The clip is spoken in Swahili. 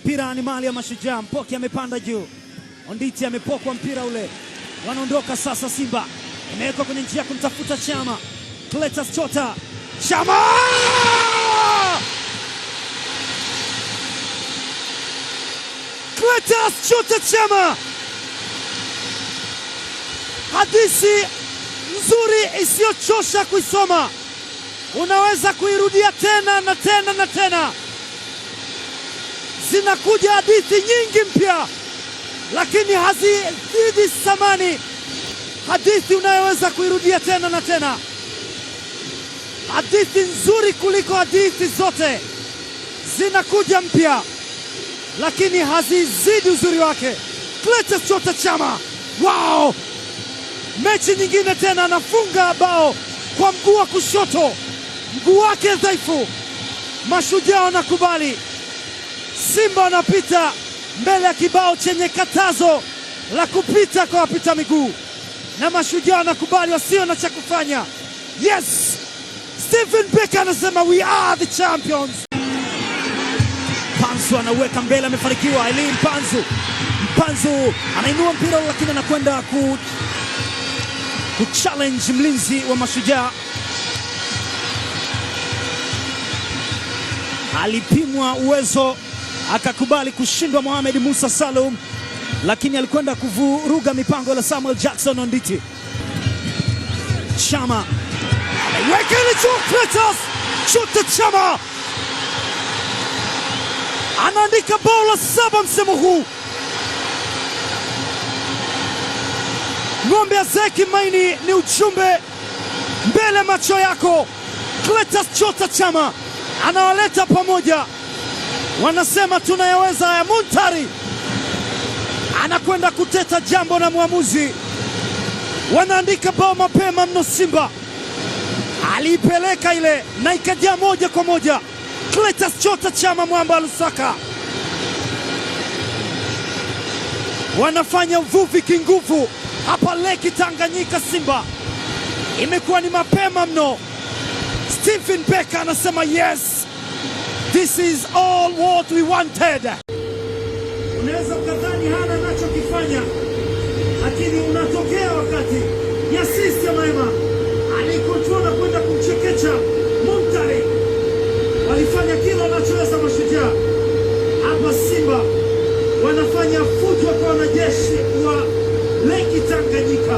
Mpira ni mali ya Mashujaa. Mpoki amepanda juu, Onditi amepokwa mpira ule, wanaondoka sasa. Simba imewekwa kwenye njia kumtafuta Chama. Cletus Chota, Chama! Cletus Chota Chama, hadithi nzuri isiyochosha kuisoma, unaweza kuirudia tena na tena na tena. Zinakuja hadithi nyingi mpya, lakini hazizidi thamani hadithi unayoweza kuirudia tena na tena. Hadithi nzuri kuliko hadithi zote zinakuja mpya, lakini hazizidi uzuri wake. Cletus Chota Chama, wow! Mechi nyingine tena anafunga bao kwa mguu wa kushoto, mguu wake dhaifu. Mashujaa wanakubali. Simba wanapita mbele ya kibao chenye katazo la kupita kwa wapita miguu, na Mashujaa wanakubali wasio na cha kufanya. Yes! Stephen Becker anasema we are the champions. Mpanzu anaweka mbele, amefanikiwa. Eli Mpanzu anainua mpira lakini anakwenda kuchallenge mlinzi wa Mashujaa. Alipimwa uwezo akakubali kushindwa Mohamed Musa Salum, lakini alikwenda kuvuruga mipango la Samuel Jackson Onditi. Chama anaiweka ile juu. Cletus Chota Chama anaandika bao la 7 msimu huu. Ng'ombe ya Zeki Maini ni ujumbe mbele macho yako. Cletus Chota Chama anawaleta pamoja, wanasema tunayaweza ya Muntari anakwenda kuteta jambo na mwamuzi. Wanaandika bao mapema mno. Simba aliipeleka ile na ikajaa moja kwa moja. Cletus Chota Chama, mwamba Lusaka, wanafanya uvuvi kinguvu hapa Lake Tanganyika. Simba imekuwa ni mapema mno. Stephen Becker anasema yes, this is all what we wanted. Unaweza ukadhani hana anachokifanya, lakini unatokea wakati ya sisi ya Maema alikontrola kwenda kumchekecha Muntari. Walifanya kila wanachoweza Mashujaa. Hapa Simba wanafanya fujo kwa wanajeshi wa Lake Tanganyika.